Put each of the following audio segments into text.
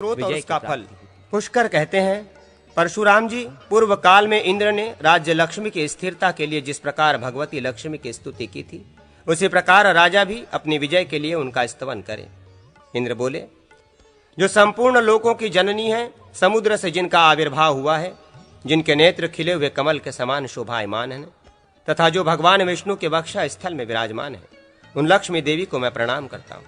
स्रोत और उसका फल। पुष्कर कहते हैं, परशुराम जी, पूर्व काल में इंद्र ने राज्य लक्ष्मी की स्थिरता के लिए जिस प्रकार भगवती लक्ष्मी की स्तुति की थी, उसी प्रकार राजा भी अपनी विजय के लिए उनका स्तवन करे। इंद्र बोले, जो संपूर्ण लोकों की जननी है, समुद्र से जिनका आविर्भाव हुआ है, जिनके नेत्र खिले हुए कमल के समान शोभायमान हैं, तथा जो भगवान विष्णु के वक्षा स्थल में विराजमान है, उन लक्ष्मी देवी को मैं प्रणाम करता हूँ।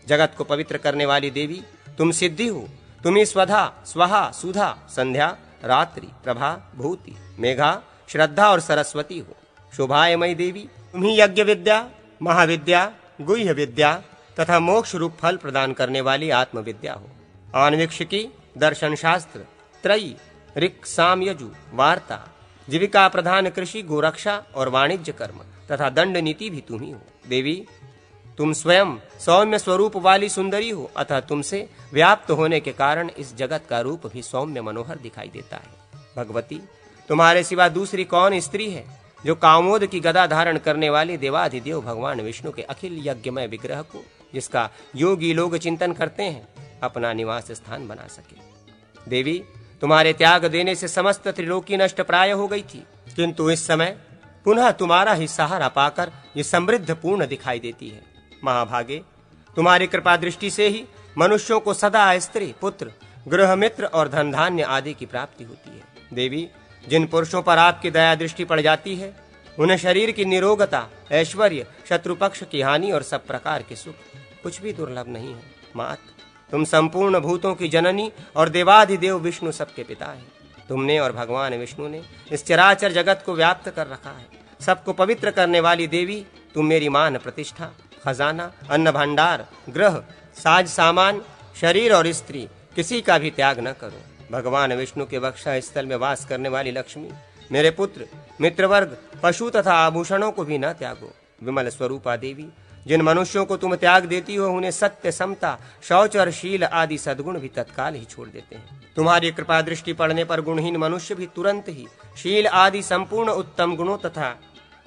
जगत को पवित्र करने वाली देवी, तुम सिद्धि हो। तुम ही स्वधा, स्वहा, सुधा, संध्या, रात्रि, प्रभा, भूति, मेघा, श्रद्धा और सरस्वती हो। शोभायमयी देवी, तुम ही यज्ञ विद्या, महाविद्या, गुह्य विद्या तथा मोक्ष रूप फल प्रदान करने वाली आत्मविद्या हो। आन्वीक्षिकी, दर्शन शास्त्र, त्रयी, ऋक्, साम, यजु, वार्ता, जीविका प्रधान कृषि, गोरक्षा और वाणिज्य कर्म तथा दंड नीति भी तुम ही हो। देवी, तुम स्वयं सौम्य स्वरूप वाली सुंदरी हो, अतः तुमसे व्याप्त होने के कारण इस जगत का रूप भी सौम्य मनोहर दिखाई देता है। भगवती, तुम्हारे सिवा दूसरी कौन स्त्री है जो कामोद की गदा धारण करने वाली देवाधिदेव भगवान विष्णु के अखिल यज्ञमय विग्रह को, जिसका योगी लोग चिंतन करते हैं, अपना निवास स्थान बना सके। देवी, तुम्हारे त्याग देने से समस्त त्रिलोकी नष्ट प्राय हो गई थी, किंतु इस समय पुनः तुम्हारा ही सहारा पाकर ये समृद्ध पूर्ण दिखाई देती है। महाभागे, तुम्हारी कृपा दृष्टि से ही मनुष्यों को सदा स्त्री, पुत्र, गृह मित्र और धन धान्य आदि की प्राप्ति होती है। देवी, जिन पुरुषों पर आपकी दया दृष्टि पड़ जाती है, उन्हें शरीर की निरोगता, ऐश्वर्य, शत्रुपक्ष की हानि और सब प्रकार के सुख कुछ भी दुर्लभ नहीं है। मात, तुम संपूर्ण भूतों की जननी और देवाधिदेव विष्णु सबके पिता है। तुमने और भगवान विष्णु ने इस चराचर जगत को व्याप्त कर रखा है। सबको पवित्र करने वाली देवी, तुम मेरी मान प्रतिष्ठा, खजाना, अन्न भंडार, ग्रह, साज सामान, शरीर और स्त्री किसी का भी त्याग न करो। भगवान विष्णु के वक्षा स्थल में वास करने वाली लक्ष्मी, मेरे पुत्र, मित्रवर्ग, पशु तथा आभूषणों को भी न त्यागो। विमल स्वरूपा देवी, जिन मनुष्यों को तुम त्याग देती हो, उन्हें सत्य, समता, शौच और शील आदि सद्गुण भी तत्काल ही छोड़ देते हैं। तुम्हारी कृपा दृष्टि पड़ने पर गुणहीन मनुष्य भी तुरंत ही शील आदि संपूर्ण उत्तम गुणों तथा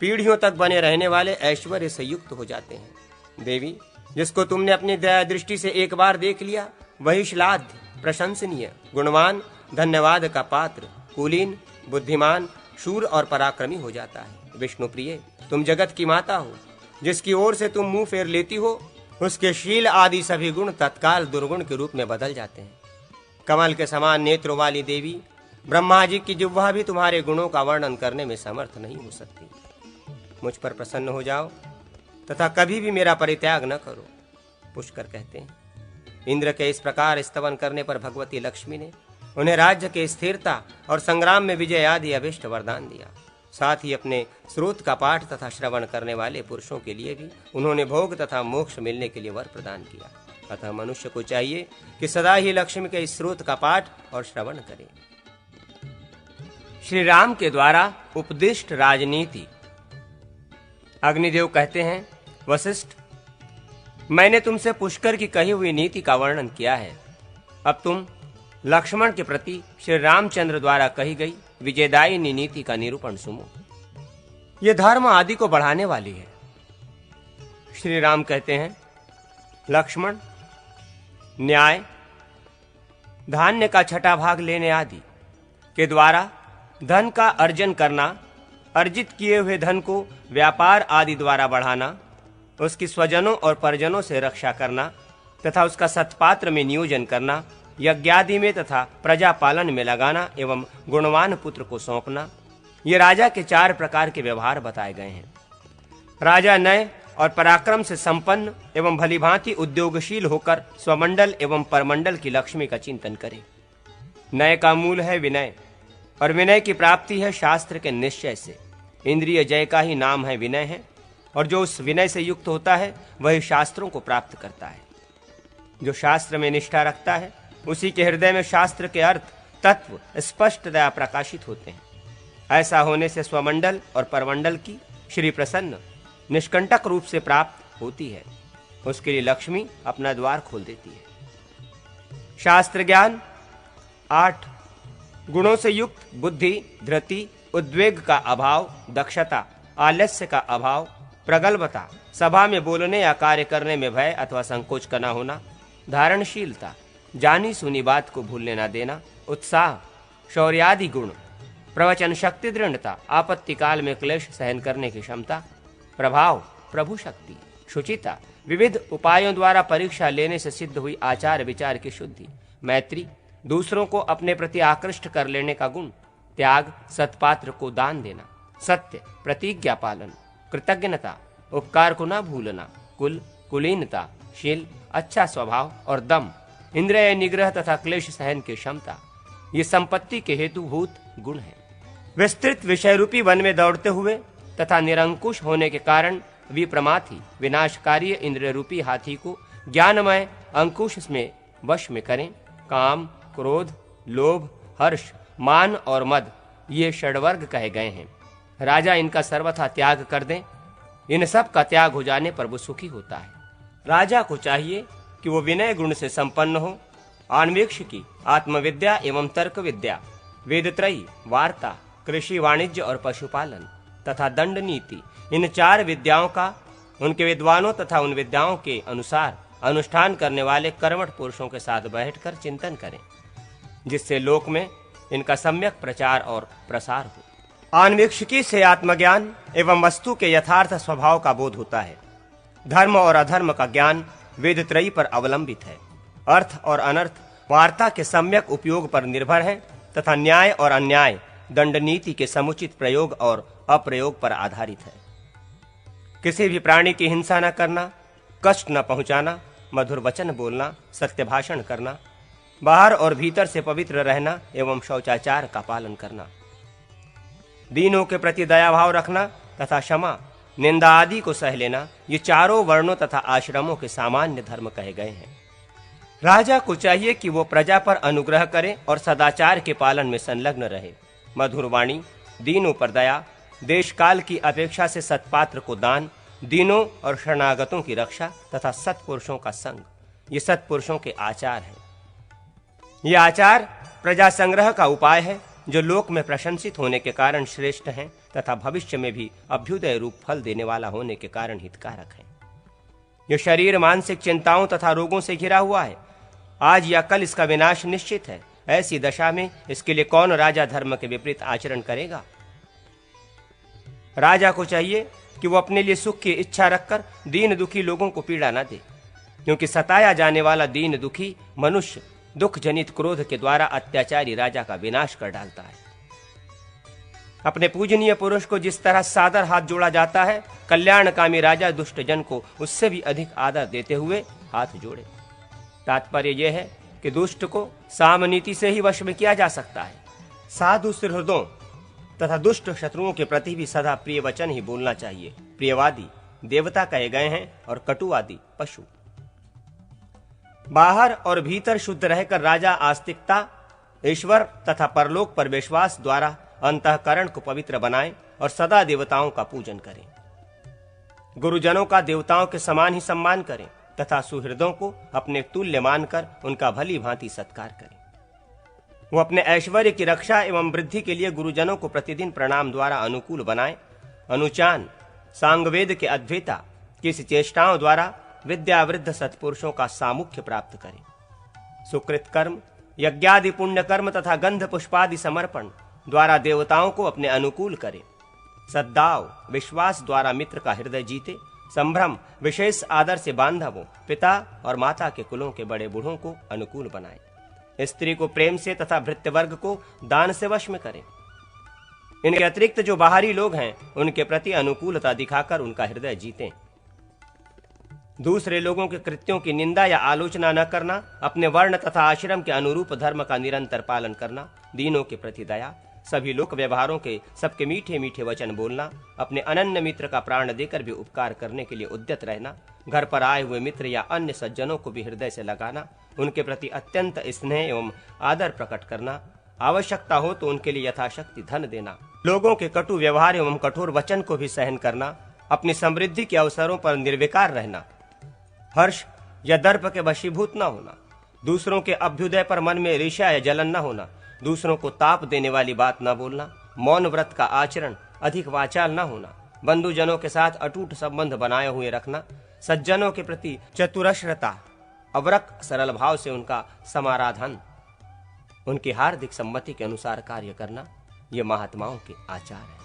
पीढ़ियों तक बने रहने वाले ऐश्वर्य से युक्त हो जाते हैं। देवी, जिसको तुमने अपनी दया दृष्टि से एक बार देख लिया, वही श्लाघ्य, प्रशंसनीय, गुणवान, धन्यवाद का पात्र, कुलीन, बुद्धिमान, शूर और पराक्रमी हो जाता है। विष्णु प्रिय, तुम जगत की माता हो। जिसकी ओर से तुम मुंह फेर लेती हो, उसके शील आदि सभी गुण तत्काल दुर्गुण के रूप में बदल जाते हैं। कमल के समान नेत्रों वाली देवी, ब्रह्मा जी की जिह्वा भी तुम्हारे गुणों का वर्णन करने में समर्थ नहीं हो सकती। मुझ पर प्रसन्न हो जाओ तथा कभी भी मेरा परित्याग न करो। पुष्कर कहते हैं, इंद्र के इस प्रकार स्तवन करने पर भगवती लक्ष्मी ने उन्हें राज्य के स्थिरता और संग्राम में विजय आदि अभिष्ट वरदान दिया। साथ ही अपने स्रोत का पाठ तथा श्रवण करने वाले पुरुषों के लिए भी उन्होंने भोग तथा मोक्ष मिलने के लिए वर प्रदान किया। अतः मनुष्य को चाहिए कि सदा ही लक्ष्मी के इस स्रोत का पाठ और श्रवण करे। श्री राम के द्वारा उपदिष्ट राजनीति। अग्निदेव कहते हैं, वशिष्ठ, मैंने तुमसे पुष्कर की कही हुई नीति का वर्णन किया है। अब तुम लक्ष्मण के प्रति श्री रामचंद्र द्वारा कही गई विजयदायिनी नीति का निरूपण सुनो। यह धर्म आदि को बढ़ाने वाली है। श्री राम कहते हैं, लक्ष्मण, न्याय, धान्य का छठा भाग लेने आदि के द्वारा धन का अर्जन करना, अर्जित किए हुए धन को व्यापार आदि द्वारा बढ़ाना, उसकी स्वजनों और परिजनों से रक्षा करना तथा उसका सत्पात्र में नियोजन करना, यज्ञादि में तथा प्रजा पालन में लगाना एवं गुणवान पुत्र को सौंपना, ये राजा के 4 प्रकार के व्यवहार बताए गए हैं। राजा नय और पराक्रम से संपन्न एवं भलीभांति उद्योगशील होकर स्वमंडल एवं परमंडल की लक्ष्मी का चिंतन करे। नय का मूल है विनय, और विनय की प्राप्ति है शास्त्र के निश्चय से। इंद्रिय जय का ही नाम है विनय है, और जो उस विनय से युक्त होता है वही शास्त्रों को प्राप्त करता है। जो शास्त्र में निष्ठा रखता है, उसी के हृदय में शास्त्र के अर्थ, तत्व स्पष्टतया प्रकाशित होते हैं। ऐसा होने से स्वमंडल और परमंडल की श्री प्रसन्न निष्कंटक रूप से प्राप्त होती है। उसके लिए लक्ष्मी अपना द्वार खोल देती है। शास्त्र ज्ञान 8, गुणों से युक्त बुद्धि, धृति, उद्वेग का अभाव, दक्षता, आलस्य का अभाव, प्रगल्भता, सभा में बोलने या कार्य करने में भय अथवा संकोच का न होना, धारणशीलता, जानी सुनी बात को भूलने न देना, उत्साह, शौर्यादि गुण, प्रवचन शक्ति, दृढ़ता, आपत्ति काल में क्लेश सहन करने की क्षमता, प्रभाव, प्रभु शक्ति, शुचिता, विविध उपायों द्वारा परीक्षा लेने से सिद्ध हुई आचार विचार की शुद्धि, मैत्री, दूसरों को अपने प्रति आकृष्ट कर लेने का गुण, त्याग, सत्पात्र को दान देना, सत्य, प्रतिज्ञा पालन, कृतज्ञता, उपकार को न भूलना, कुल, कुलीनता, शील, अच्छा स्वभाव और दम, इंद्रिय निग्रह तथा क्लेश सहन की क्षमता, ये संपत्ति के हेतुभूत गुण हैं। विस्तृत विषय रूपी वन में दौड़ते हुए तथा निरंकुश होने के कारण विप्रमाथी विनाशकारी इंद्रिय रूपी हाथी को ज्ञानमय अंकुश में वश में करें। काम, क्रोध, लोभ, हर्ष, मान और मद ये षड्वर्ग कहे गए हैं। राजा इनका सर्वथा त्याग कर दें। इन सब का त्याग हो जाने पर वो सुखी होता है। राजा को चाहिए कि वो विनय गुण से संपन्न हो, अन्वेक्षकी, आत्मविद्या एवं तर्क विद्या, वेदत्रयी, वार्ता, कृषि, वाणिज्य और पशुपालन तथा दंड नीति, इन 4 विद्याओं का उनके विद्वानों तथा उन विद्याओं के अनुसार अनुष्ठान करने वाले कर्मठ पुरुषों के साथ बैठकर चिंतन करें, जिससे लोक में इनका सम्यक प्रचार और प्रसार हो। अन्वेक्षकी से आत्मज्ञान एवं वस्तु के यथार्थ स्वभाव का बोध होता है। धर्म और अधर्म का ज्ञान वेदत्रयी पर अवलंबित है। अर्थ और अनर्थ वार्ता के सम्यक उपयोग पर निर्भर है तथा न्याय और अन्याय दंड नीति के समुचित प्रयोग और अप्रयोग पर आधारित है। किसी भी प्राणी की हिंसा न करना, कष्ट न पहुंचाना, मधुर वचन बोलना, सत्य भाषण करना, बाहर और भीतर से पवित्र रहना एवं शौचाचार का पालन करना, दीनों के प्रति दया भाव रखना तथा क्षमा, निंदा आदि को सह लेना, ये 4 वर्णों तथा आश्रमों के सामान्य धर्म कहे गए हैं। राजा को चाहिए कि वो प्रजा पर अनुग्रह करे और सदाचार के पालन में संलग्न रहे। मधुर वाणी, दीनों पर दया, देश काल की अपेक्षा से सत्पात्र को दान, दीनों और शरणागतों की रक्षा तथा सत्पुरुषों का संग, ये सत्पुरुषों के आचार हैं। ये आचार प्रजा संग्रह का उपाय है, जो लोक में प्रशंसित होने के कारण श्रेष्ठ हैं तथा भविष्य में भी अभ्युदय रूप फल देने वाला होने के कारण हितकारक है। यह शरीर मानसिक चिंताओं तथा रोगों से घिरा हुआ है। आज या कल इसका विनाश निश्चित है। ऐसी दशा में इसके लिए कौन राजा धर्म के विपरीत आचरण करेगा? राजा को चाहिए कि वो अपने लिए सुख की इच्छा रखकर दीन दुखी लोगों को पीड़ा न दे, क्योंकि सताया जाने वाला दीन दुखी मनुष्य दुख जनित क्रोध के द्वारा अत्याचारी राजा का विनाश कर डालता है। अपने पूजनीय पुरुष को जिस तरह सादर हाथ जोड़ा जाता है, कल्याणकामी राजा दुष्ट जन को उससे भी अधिक आदर देते हुए हाथ जोड़े। तात्पर्य यह है कि दुष्ट को सामनीति से ही वश में किया जा सकता है। साधु सुहृदों तथा दुष्ट शत्रुओं के प्रति भी सदा प्रिय वचन ही बोलना चाहिए। प्रियवादी देवता कहे गए हैं और कटुवादी पशु। बाहर और भीतर शुद्ध रहकर राजा आस्तिकता, ईश्वर तथा परलोक पर विश्वास द्वारा अंतःकरण को पवित्र बनाएं और सदा देवताओं का पूजन करें। गुरुजनों का देवताओं के समान ही सम्मान करें तथा सुहृदों को अपने तुल्य मानकर उनका भली भांति सत्कार करें। वो अपने ऐश्वर्य की रक्षा एवं वृद्धि के लिए गुरुजनों को प्रतिदिन प्रणाम द्वारा अनुकूल बनाएं। अनुचान, सांगवेद के अद्वैता की चेष्टाओं द्वारा विद्यावृद्ध सत्पुरुषों का सामुख्य प्राप्त करें। सुकृत कर्म, यज्ञादि पुण्य कर्म तथा गंध पुष्पादि समर्पण द्वारा देवताओं को अपने अनुकूल करें। सद्भाव, विश्वास द्वारा मित्र का हृदय जीते। संभ्रम, विशेष आदर से बांधवों, पिता और माता के कुलों के बड़े बूढ़ों को अनुकूल बनाएं। स्त्री को प्रेम से तथा भृत्य वर्ग को दान से वश में करें। इनके अतिरिक्त जो बाहरी लोग हैं, उनके प्रति अनुकूलता दिखाकर उनका हृदय जीतें। दूसरे लोगों के कृत्यों की निंदा या आलोचना न करना, अपने वर्ण तथा आश्रम के अनुरूप धर्म का निरंतर पालन करना, दीनों के प्रति दया, सभी लोक व्यवहारों के सबके मीठे मीठे वचन बोलना, अपने अनन्य मित्र का प्राण देकर भी उपकार करने के लिए उद्यत रहना, घर पर आए हुए मित्र या अन्य सज्जनों को भी हृदय से लगाना, उनके प्रति अत्यंत स्नेह एवं आदर प्रकट करना, आवश्यकता हो तो उनके लिए यथाशक्ति धन देना, लोगों के कटु व्यवहार एवं कठोर वचन को भी सहन करना, अपनी समृद्धि के अवसरों पर निर्विकार रहना, हर्ष या दर्प के वशीभूत न होना, दूसरों के अभ्युदय पर मन में ईर्ष्या या जलन न होना, दूसरों को ताप देने वाली बात न बोलना, मौन व्रत का आचरण, अधिक वाचाल न होना, बंधुजनों के साथ अटूट संबंध बनाए हुए रखना, सज्जनों के प्रति चतुरस्रता, अवरक सरल भाव से उनका समाराधन, उनकी हार्दिक सम्मति के अनुसार कार्य करना, ये महात्माओं के आचार है।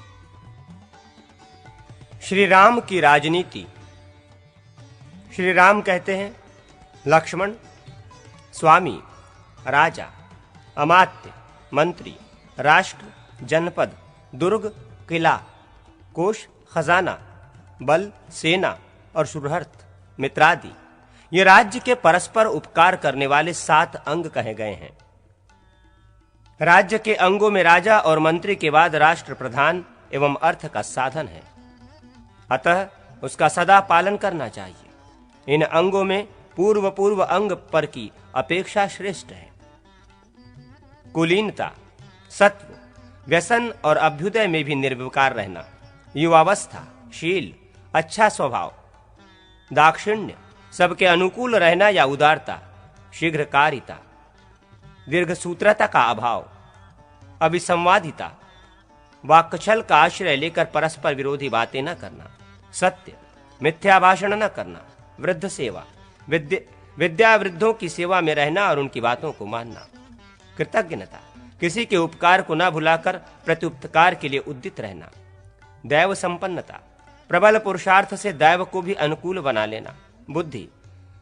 श्री राम की राजनीति। श्री राम कहते हैं, लक्ष्मण स्वामी, राजा, अमात्य, मंत्री, राष्ट्र, जनपद, दुर्ग, किला, कोष, खजाना, बल, सेना और सुहृद, मित्रादि, ये राज्य के परस्पर उपकार करने वाले 7 अंग कहे गए हैं। राज्य के अंगों में राजा और मंत्री के बाद राष्ट्र प्रधान एवं अर्थ का साधन है, अतः उसका सदा पालन करना चाहिए। इन अंगों में पूर्व अंग पर की अपेक्षा श्रेष्ठ है। कुलीनता, सत्व, व्यसन और अभ्युदय में भी निर्विकार रहना, युवावस्था, शील, अच्छा स्वभाव, दाक्षिण्य, सबके अनुकूल रहना या उदारता, शीघ्रकारिता, दीर्घसूत्रता का अभाव, अभिसंवादिता, वाक्छल का आश्रय लेकर परस्पर विरोधी बातें न करना, सत्य, मिथ्या भाषण न करना, वृद्ध सेवा, विद्या वृद्धों की सेवा में रहना और उनकी बातों को मानना, कृतज्ञता, किसी के उपकार को न भुलाकर प्रत्युपकार के लिए उद्यत रहना, दैव संपन्नता, प्रबल पुरुषार्थ से दैव को भी अनुकूल बना लेना, बुद्धि,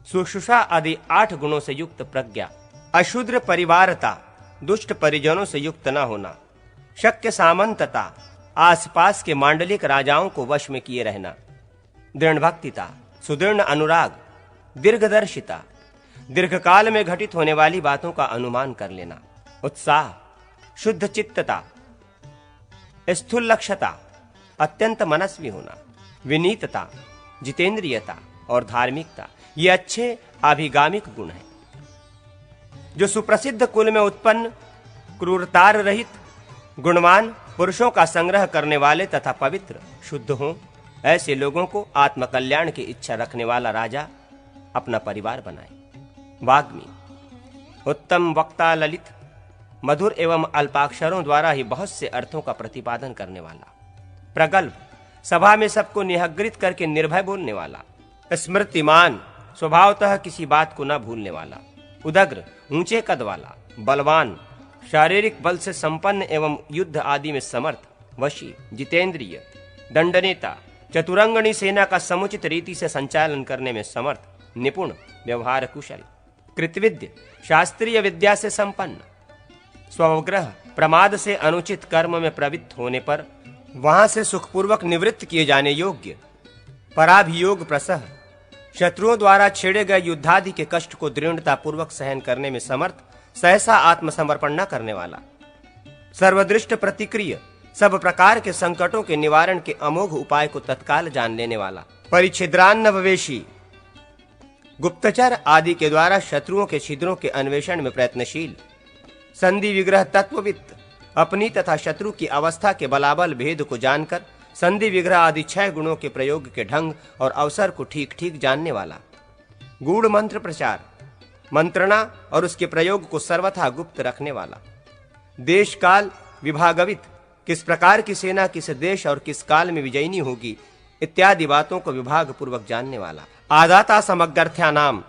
सुश्रुषा आदि 8 गुणों से युक्त प्रज्ञा, अशूद्र परिवारता, दुष्ट परिजनों से युक्त न होना, शक्य सामंतता, आसपास के मांडलिक राजाओं को वश में किए रहना, दृढ़ भक्तिता, सुदृढ़ अनुराग, दीर्घदर्शिता, दीर्घकाल में घटित होने वाली बातों का अनुमान कर लेना, उत्साह, शुद्ध चित्तता, स्थूल लक्ष्यता, अत्यंत मनस्वी होना, विनीतता, जितेंद्रियता और धार्मिकता, ये अच्छे आभिगामिक गुण हैं। जो सुप्रसिद्ध कुल में उत्पन्न, क्रूरतार रहित, गुणवान पुरुषों का संग्रह करने वाले तथा पवित्र, शुद्ध हों, ऐसे लोगों को आत्मकल्याण की इच्छा रखने वाला राजा अपना परिवार बनाए। वाग्मी, उत्तम वक्ता, ललित, मधुर एवं अल्पाक्षरों द्वारा ही बहुत से अर्थों का प्रतिपादन करने वाला। प्रगल्भ, सभा में सबको निहग्रित करके निर्भय बोलने वाला। स्मृतिमान, स्वभावतः किसी बात को न भूलने वाला। उदग्र, ऊंचे कद वाला। बलवान, शारीरिक बल से संपन्न एवं युद्ध आदि में समर्थ। वशी, जितेंद्रिय। दंडनेता, चतुरंगणी सेना का समुचित रीति से संचालन करने में समर्थ, निपुण, व्यवहार कुशल। कृतविद्य, शास्त्रीय विद्या से संपन्न। स्वग्रह, प्रमाद से अनुचित कर्म में प्रवृत्त होने पर वहां से सुखपूर्वक निवृत्त किए जाने योग्य। पराभियोग प्रसह, शत्रुओं द्वारा छेड़े गए युद्धादि के कष्ट को दृढ़ता पूर्वक सहन करने में समर्थ, सहसा आत्मसमर्पण न करने वाला। सर्वदृष्ट प्रतिक्रिय, सब प्रकार के संकटों के निवारण के अमोघ उपाय को तत्काल जान लेने वाला। परिच्छिद्रान्नवेशी, गुप्तचर आदि के द्वारा शत्रुओं के छिद्रों के अन्वेषण में प्रयत्नशील। संधि विग्रह तत्ववित्त, अपनी तथा शत्रु की अवस्था के बलाबल भेद को जानकर संधि विग्रह आदि 6 गुणों के प्रयोग के ढंग और अवसर को ठीक ठीक जानने वाला। गूढ़ मंत्र प्रचार, मंत्रणा और उसके प्रयोग को सर्वथा गुप्त रखने वाला। देश काल विभागवित, किस प्रकार की सेना किस देश और किस काल में विजयनी होगी इत्यादि बातों को विभाग पूर्वक जानने वाला। आदाता समग्रथ्यानाम,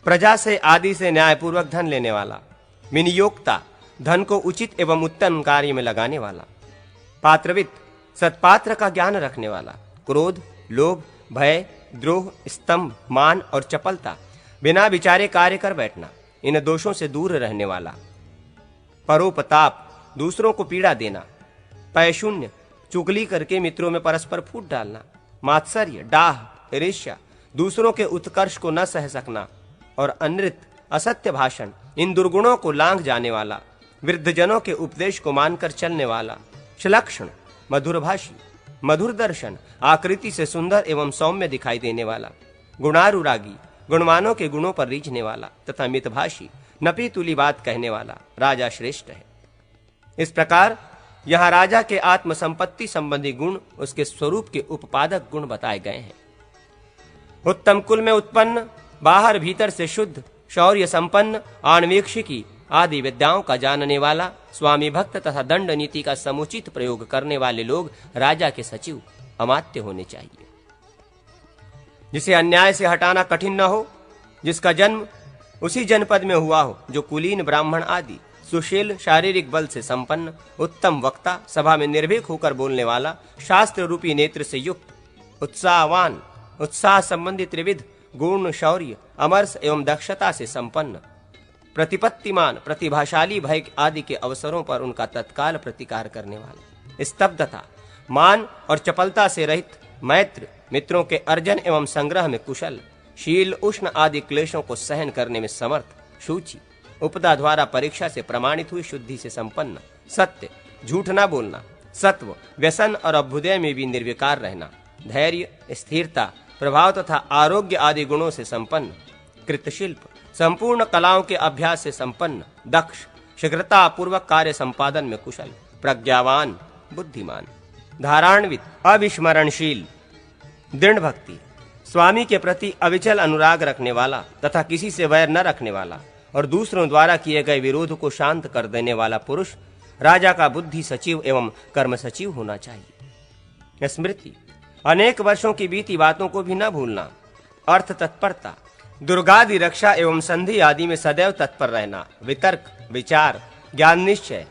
प्रजा से आदि से न्यायपूर्वक धन लेने वाला। विनियोक्ता, धन को उचित एवं उत्तम कार्य में लगाने वाला। पात्रवित, सत्पात्र का ज्ञान रखने वाला। क्रोध, लोभ, भय, द्रोह, स्तंभ, मान और चपलता, बिना विचारे कार्य कर बैठना, इन दोषों से दूर रहने वाला। परोपताप, दूसरों को पीड़ा देना। पैशून्य, चुगली करके मित्रों में परस्पर फूट डालना। मात्सर्य, डाह, ईर्ष्या, दूसरों के उत्कर्ष को न सह सकना और अनृत, असत्य भाषण, इन दुर्गुणों को लांघ जाने वाला। वृद्धजनों के उपदेश को मानकर चलने वाला। सुलक्षण, मधुरभाषी, मधुर दर्शन, आकृति से सुंदर एवं सौम्य दिखाई देने वाला। गुणारुरागी, गुणवानों के गुणों पर रीझने वाला तथा मितभाषी, नपी तुली बात कहने वाला राजा श्रेष्ठ है। इस प्रकार यहाँ राजा के आत्म संपत्ति संबंधी गुण उसके स्वरूप के उपपादक गुण बताए गए हैं। उत्तम कुल में उत्पन्न, बाहर भीतर से शुद्ध, शौर्य संपन्न, आणवीक्षिकी आदि विद्याओं का जानने वाला, स्वामी भक्त तथा दंड नीति का समुचित प्रयोग करने वाले लोग राजा के सचिव, अमात्य होने चाहिए। जिसे अन्याय से हटाना कठिन न हो, जिसका जन्म उसी जनपद में हुआ हो, जो कुलीन ब्राह्मण आदि, सुशील, शारीरिक बल से संपन्न, उत्तम वक्ता, सभा में निर्भीक होकर बोलने वाला, शास्त्र रूपी नेत्र से युक्त, उत्साहवान, उत्साह संबंधी त्रिविध गुण, शौर्य, अमरस एवं दक्षता से संपन्न, प्रतिपत्तिमान, प्रतिभाशाली, भय आदि के अवसरों पर उनका तत्काल प्रतिकार करने वाला, स्तब्धता, मान और चपलता से रहित, मैत्र, मित्रों के अर्जन एवं संग्रह में कुशल, शील, उष्ण आदि क्लेशों को सहन करने में समर्थ, शुचि, उपदा द्वारा परीक्षा से प्रमाणित हुई शुद्धि से संपन्न, सत्य, झूठ न बोलना, सत्व, व्यसन और अभ्युदय में भी निर्विकार रहना, धैर्य, स्थिरता, प्रभाव तथा आरोग्य आदि गुणों से संपन्न, कृतशिल्प, संपूर्ण कलाओं के अभ्यास से संपन्न, दक्ष, शीघ्रता पूर्वक कार्य संपादन में कुशल, प्रज्ञावान, बुद्धिमान, धारान्वित, अविस्मरणशील, दृढ़ भक्ति, स्वामी के प्रति अविचल अनुराग रखने वाला तथा किसी से वैर न रखने वाला और दूसरों द्वारा किए गए विरोध को शांत कर देने वाला पुरुष राजा का बुद्धि सचिव एवं कर्म सचिव होना चाहिए। स्मृति, अनेक वर्षों की बीती बातों को भी न भूलना, अर्थ तत्परता, दुर्गादि रक्षा एवं संधि आदि में सदैव तत्पर रहना, वितर्क, विचार, ज्ञान निश्चय,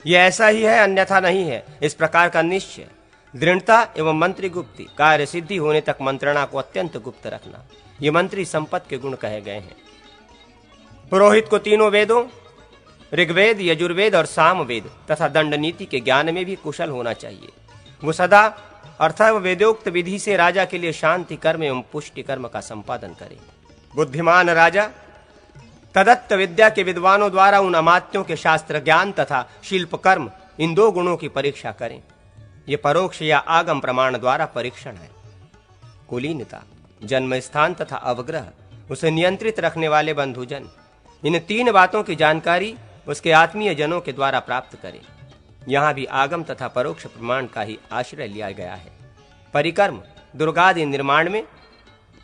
ये ऐसा ही है अन्यथा नहीं है, इस प्रकार का निश्चय, दृढ़ता एवं मंत्री गुप्ति, कार्य सिद्धि होने तक मंत्रणा को अत्यंत गुप्त रखना, ये मंत्री संपत्ति के गुण कहे गए हैं। पुरोहित को तीनों वेदों ऋग्वेद, यजुर्वेद और सामवेद तथा दंड नीति के ज्ञान में भी कुशल होना चाहिए। वो सदा अर्थात वेदोक्त विधि से राजा के लिए शांति कर्म एवं पुष्टि कर्म का संपादन करे। बुद्धिमान राजा तदत्त विद्या के विद्वानों द्वारा उन अमात्यों के शास्त्र ज्ञान तथा शिल्प कर्म, इन दो गुणों की परीक्षा करें। ये परोक्ष या आगम प्रमाण द्वारा परीक्षण है। कुलीनता, जन्म स्थान तथा अवग्रह, उसे नियंत्रित रखने वाले बंधुजन, इन तीन बातों की जानकारी उसके आत्मीय जनों के द्वारा प्राप्त करें। यहाँ भी आगम तथा परोक्ष प्रमाण का ही आश्रय लिया गया है। परिकर्म, दुर्गादि निर्माण में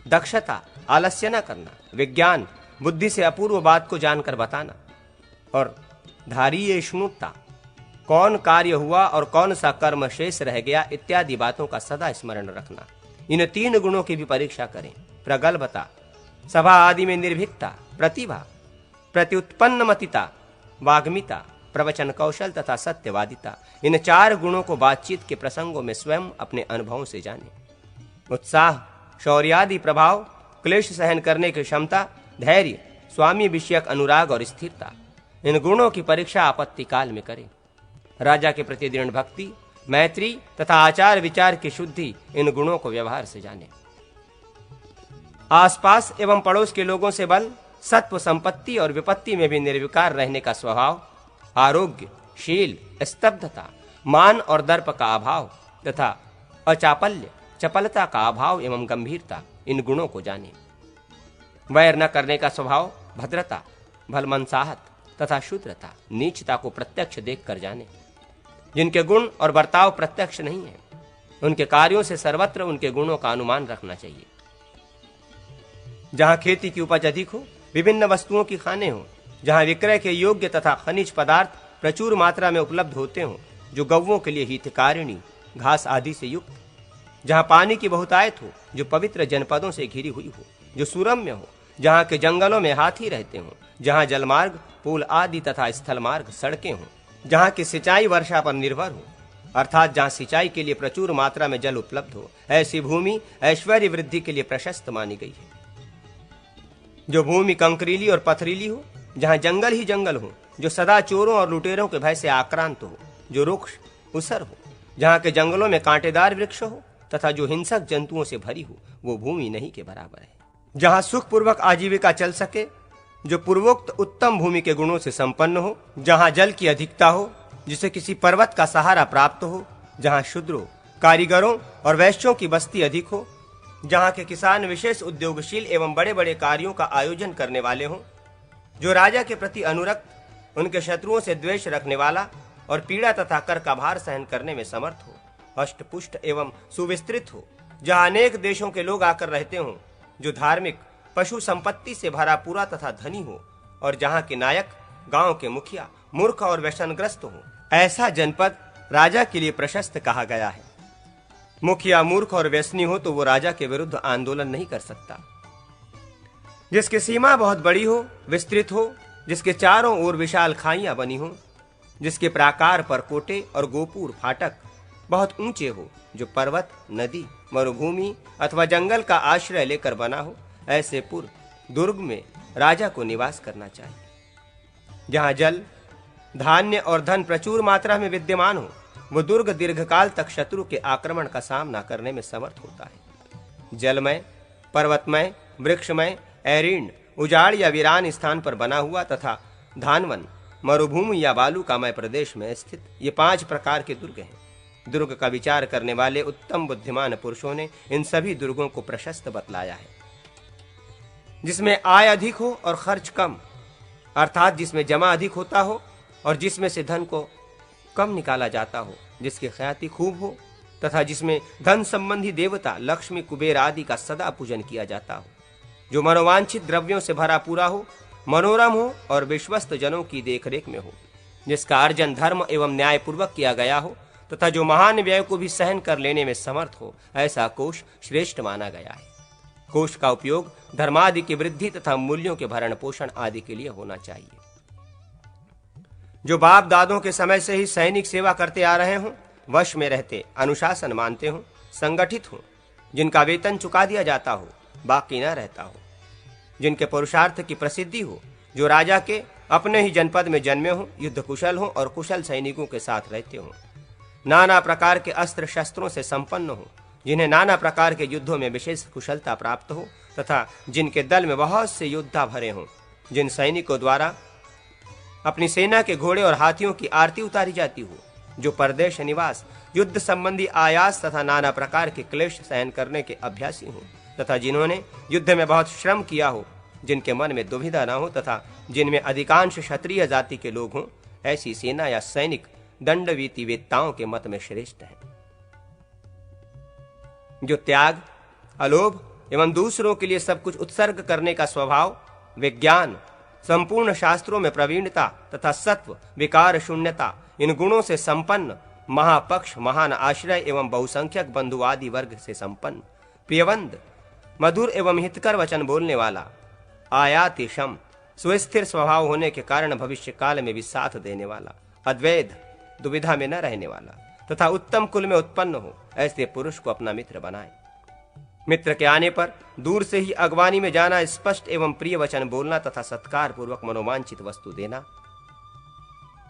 दक्षता, आलस्य न करना, विज्ञान, बुद्धि से अपूर्व बात को जानकर बताना, और धारीय स्मृता, कौन कार्य हुआ और कौन सा कर्म शेष रह गया इत्यादि बातों का सदा स्मरण रखना। इन तीन गुणों की भी परीक्षा करें। प्रगल्भता, सभा आदि में निर्भीकता, प्रतिभा, प्रत्युत्पन्नमतिता, वाग्मिता, प्रवचन कौशल तथा सत्यवादिता, इन चार गुणों को बातचीत के प्रसंगों में स्वयं अपने अनुभवों से जाने। उत्साह, शौर्यादि प्रभाव, क्लेश सहन करने की क्षमता, धैर्य, स्वामी विषयक अनुराग और स्थिरता, इन गुणों की परीक्षा आपत्ति काल में करें। राजा के प्रति दृढ़ भक्ति, मैत्री तथा आचार विचार की शुद्धि, इन गुणों को व्यवहार से जाने। आसपास एवं पड़ोस के लोगों से बल, सत्व, संपत्ति और विपत्ति में भी निर्विकार रहने का स्वभाव, आरोग्य, शील, स्तब्धता, मान और दर्प का अभाव तथा अचापल्य, चपलता का अभाव एवं गंभीरता, इन गुणों को जाने। वैर न करने का स्वभाव, भद्रता, भलमनसाहत तथा शूद्रता, नीचता को प्रत्यक्ष देख कर जाने। जिनके गुण और बर्ताव प्रत्यक्ष नहीं है, उनके कार्यों से सर्वत्र उनके गुणों का अनुमान रखना चाहिए। जहां खेती की उपज अधिक हो, विभिन्न वस्तुओं की खाने हो, जहां विक्रय के योग्य तथा खनिज पदार्थ प्रचुर मात्रा में उपलब्ध होते हों, जो गौओं के लिए हितकारिणी घास आदि से युक्त, जहां पानी की बहुतायत हो, जो पवित्र जनपदों से घिरी हुई हो, जो सुरम्य हो, जहां के जंगलों में हाथी रहते हों, जहां जलमार्ग, पुल आदि तथा स्थल मार्ग, सड़कें हों, जहां की सिंचाई वर्षा पर निर्भर हो, अर्थात जहां सिंचाई के लिए प्रचुर मात्रा में जल उपलब्ध हो, ऐसी भूमि ऐश्वर्य वृद्धि के लिए प्रशस्त मानी गई है। जो भूमि कंकरीली और पथरीली हो, जहां जंगल ही जंगल हो, जो सदा चोरों और लुटेरों के भय से आक्रांत हो, जो रुक्ष उसर हो, जहां के जंगलों में कांटेदार वृक्ष हो तथा जो हिंसक जंतुओं से भरी हो, वो भूमि नहीं के बराबर है। जहां सुखपूर्वक आजीविका चल सके, जो पूर्वोक्त उत्तम भूमि के गुणों से संपन्न हो, जहां जल की अधिकता हो, जिसे किसी पर्वत का सहारा प्राप्त हो, जहां शूद्रों, कारीगरों और वैश्यों की बस्ती अधिक हो, जहां के किसान विशेष उद्योगशील एवं बड़े बड़े कार्यों का आयोजन करने वाले हों, जो राजा के प्रति अनुरक्त, उनके शत्रुओं से द्वेष रखने वाला और पीड़ा तथा कर का भार सहन करने में समर्थ हो, अष्टपुष्ट एवं सुविस्तृत हो, जहां अनेक देशों के लोग आकर रहते हों, जो धार्मिक, पशु संपत्ति से भरा पूरा तथा धनी हो, और जहां के नायक, गांव के मुखिया मूर्ख और व्यसनग्रस्त हो, ऐसा जनपद राजा के लिए प्रशस्त कहा गया है। मुखिया मूर्ख और व्यसनी हो तो वो राजा के विरुद्ध आंदोलन नहीं कर सकता। जिसकी सीमा बहुत बड़ी हो, विस्तृत हो, जिसके चारों ओर विशाल खाइयां बनी हो, जिसके प्राकार पर कोटे और गोपुर फाटक बहुत ऊंचे हो, जो पर्वत, नदी, मरुभूमि अथवा जंगल का आश्रय लेकर बना हो, ऐसे पुर दुर्ग में राजा को निवास करना चाहिए। जहां जल, धान्य और धन प्रचुर मात्रा में विद्यमान हो, वो दुर्ग दीर्घकाल तक शत्रु के आक्रमण का सामना करने में समर्थ होता है। जलमय, पर्वतमय, वृक्षमय, एरीण, उजाड़ या वीरान स्थान पर बना हुआ तथा धानवन, मरुभूमि या बालूकामय प्रदेश में स्थित ये 5 प्रकार के दुर्ग हैं। दुर्ग का विचार करने वाले उत्तम बुद्धिमान पुरुषों ने इन सभी दुर्गों को प्रशस्त बतलाया है। जिसमें आय अधिक हो और खर्च कम, अर्थात जिसमें जमा अधिक होता हो और जिसमें से धन को कम निकाला जाता हो, जिसकी ख्याति खूब हो तथा जिसमें धन संबंधी देवता लक्ष्मी, कुबेर आदि का सदा पूजन किया जाता हो, जो मनोवांछित द्रव्यों से भरा पूरा हो, मनोरम हो और विश्वस्त जनों की देखरेख में हो, जिसका अर्जन धर्म एवं न्याय पूर्वक किया गया हो तथा जो महान व्यय को भी सहन कर लेने में समर्थ हो, ऐसा कोष श्रेष्ठ माना गया है। कोष का उपयोग धर्मादि की वृद्धि तथा मूल्यों के भरण पोषण आदि के लिए होना चाहिए। जो बाप दादों के समय से ही सैनिक सेवा करते आ रहे हों, वश में रहते, अनुशासन मानते हों, संगठित हों, जिनका वेतन चुका दिया जाता हो, बाकी न रहता हो, जिनके पुरुषार्थ की प्रसिद्धि हो, जो राजा के अपने ही जनपद में जन्मे हों, युद्ध कुशल हों और कुशल सैनिकों के साथ रहते हों, नाना प्रकार के अस्त्र शस्त्रों से संपन्न हो, जिन्हें नाना प्रकार के युद्धों में विशेष कुशलता प्राप्त हो तथा जिनके दल में बहुत से योद्धा भरे हों, जिन सैनिकों द्वारा अपनी सेना के घोड़े और हाथियों की आरती उतारी जाती हो, जो परदेश निवास, युद्ध संबंधी आयास तथा नाना प्रकार के क्लेश सहन करने के अभ्यासी हों तथा जिन्होंने युद्ध में बहुत श्रम किया हो, जिनके मन में दुविधा न हो तथा जिनमें अधिकांश क्षत्रिय जाति के लोग हों, ऐसी सेना या सैनिक दंडवीति वेत्ताओं के मत में श्रेष्ठ है। जो त्याग, अलोभ एवं दूसरों के लिए सब कुछ उत्सर्ग करने का स्वभाव, विज्ञान, संपूर्ण शास्त्रों में प्रवीणता तथा सत्व, विकार शून्यता, इन गुणों से संपन्न, महापक्ष, महान आश्रय एवं बहुसंख्यक बंधु आदि वर्ग से संपन्न, प्रियवंद, मधुर एवं हितकर वचन बोलने वाला, आयातिशम, सुस्थिर स्वभाव होने के कारण भविष्य काल में भी साथ देने वाला, अद्वैध, दुविधा में न रहने वाला तथा उत्तम कुल में उत्पन्न हो, ऐसे पुरुष को अपना मित्र बनाए। मित्र के आने पर दूर से ही अगवानी में जाना, स्पष्ट एवं प्रिय वचन बोलना तथा सत्कार पूर्वक मनोवांछित वस्तु देना,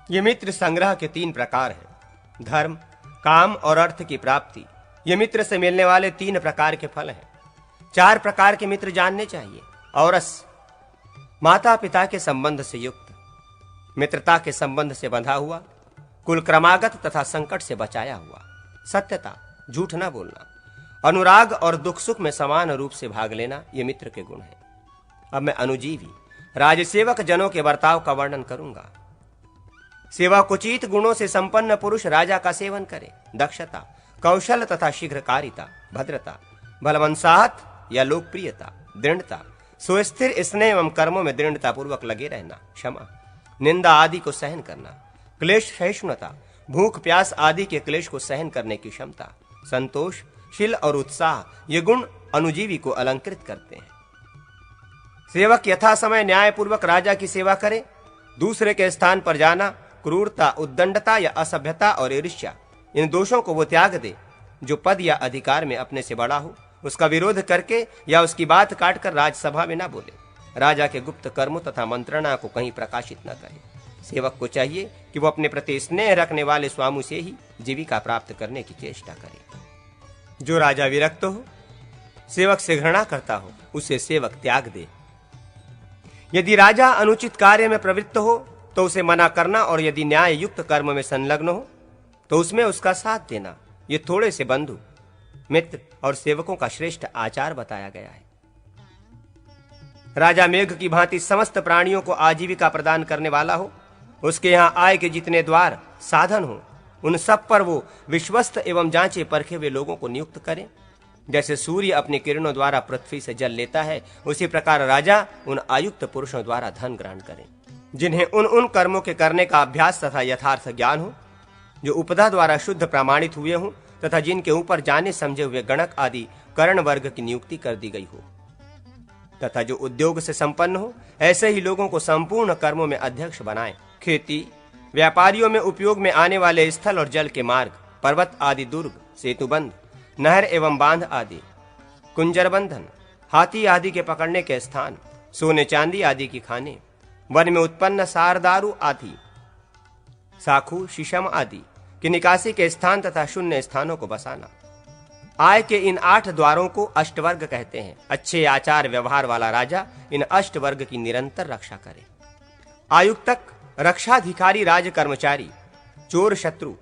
ये मित्र संग्रह के 3 प्रकार हैं। धर्म, काम और अर्थ की प्राप्ति, ये मित्र से मिलने वाले 3 प्रकार के फल हैं। 4 प्रकार के मित्र जानने चाहिए। औरस, माता पिता के संबंध से युक्त, मित्रता के संबंध से बंधा हुआ, कुल क्रमागत तथा संकट से बचाया हुआ, सत्यता, झूठ न बोलना, अनुराग और दुख सुख में समान रूप से भाग लेना, ये मित्र के गुण हैं। अब मैं अनुजीवी राजसेवक जनों के बर्ताव का वर्णन करूंगा। सेवा कुचित गुणों से संपन्न पुरुष राजा का सेवन करे। दक्षता, कौशल तथा शीघ्रकारिता, भद्रता, बलवंसाहत या लोकप्रियता, दृढ़ता, सुस्थिर स्नेह एवं कर्मों में दृढ़ता पूर्वक लगे रहना, क्षमा, निंदा आदि को सहन करना, क्लेश सहिष्णुता, भूख प्यास आदि के क्लेश को सहन करने की क्षमता, संतोष, शील और उत्साह, ये गुण अनुजीवी को अलंकृत करते हैं। सेवक यथा समय न्याय पूर्वक राजा की सेवा करे। दूसरे के स्थान पर जाना, क्रूरता, उद्दंडता या असभ्यता और ईर्ष्या, इन दोषों को वो त्याग दे। जो पद या अधिकार में अपने से बड़ा हो, उसका विरोध करके या उसकी बात काटकर राजसभा में न बोले। राजा के गुप्त कर्मों तथा मंत्रणा को कहीं प्रकाशित न करे। सेवक को चाहिए कि वो अपने प्रति स्नेह रखने वाले स्वामी से ही जीविका प्राप्त करने की चेष्टा करे। जो राजा विरक्त हो, सेवक से घृणा करता हो, उसे सेवक त्याग दे। यदि राजा अनुचित कार्य में प्रवृत्त हो तो उसे मना करना, और यदि न्याय युक्त कर्म में संलग्न हो तो उसमें उसका साथ देना। ये थोड़े से बंधु, मित्र और सेवकों का श्रेष्ठ आचार बताया गया है। राजा मेघ की भांति समस्त प्राणियों को आजीविका प्रदान करने वाला हो, उसके यहाँ आय के जितने द्वार, साधन हो, उन सब पर वो विश्वस्त एवं जांचे परखे हुए लोगों को नियुक्त करे। जैसे सूर्य अपनी किरणों द्वारा पृथ्वी से जल लेता है, उसी प्रकार राजा उन आयुक्त पुरुषों द्वारा धन ग्रहण करे, जिन्हें उन कर्मों के करने का अभ्यास तथा यथार्थ ज्ञान हो, जो उपदा द्वारा शुद्ध प्रमाणित हुए हों तथा जिनके ऊपर जाने समझे हुए गणक आदि कर्ण वर्ग की नियुक्ति कर दी गई हो। तथा जो उद्योग से संपन्न हो ऐसे ही लोगों को संपूर्ण कर्मों में अध्यक्ष बनाए। खेती, व्यापारियों में उपयोग में आने वाले स्थल और जल के मार्ग, पर्वत आदि दुर्ग, सेतुबंध, नहर एवं बांध आदि, कुंजर बंधन, हाथी आदि के पकड़ने के स्थान, सोने चांदी आदि की खाने, वन में उत्पन्न सार दारू आदि, साखू शीशम आदि की निकासी के स्थान तथा शून्य स्थानों को बसाना। आय के इन 8 द्वारों को अष्टवर्ग कहते हैं। अच्छे आचार व्यवहार वाला राजा इन अष्टवर्ग की निरंतर रक्षा करे। आयुक्तक, रक्षाधिकारी, राज कर्मचारी, चोर, शत्रु,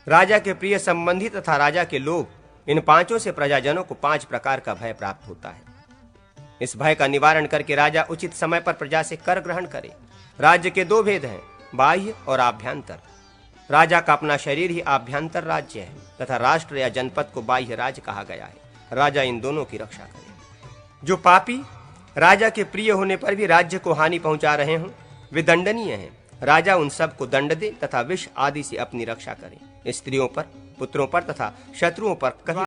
राजा के प्रिय संबंधी तथा राजा के लोग, इन 5 से प्रजाजनों को 5 प्रकार का भय प्राप्त होता है। इस भय का निवारण करके राजा उचित समय पर प्रजा से कर ग्रहण करे। राज्य के 2 भेद हैं, बाह्य और आभ्यंतर। राजा का अपना शरीर ही आभ्यंतर राज्य है तथा राष्ट्र या जनपद को बाह्य राज्य कहा गया है। राजा इन दोनों की रक्षा करे। जो पापी राजा के प्रिय होने पर भी राज्य को हानि पहुंचा रहे हों, वे दंडनीय हैं। राजा उन सब को दंड दे तथा विष आदि से अपनी रक्षा करे। स्त्रियों पर, पुत्रों पर तथा शत्रुओं पर कहीं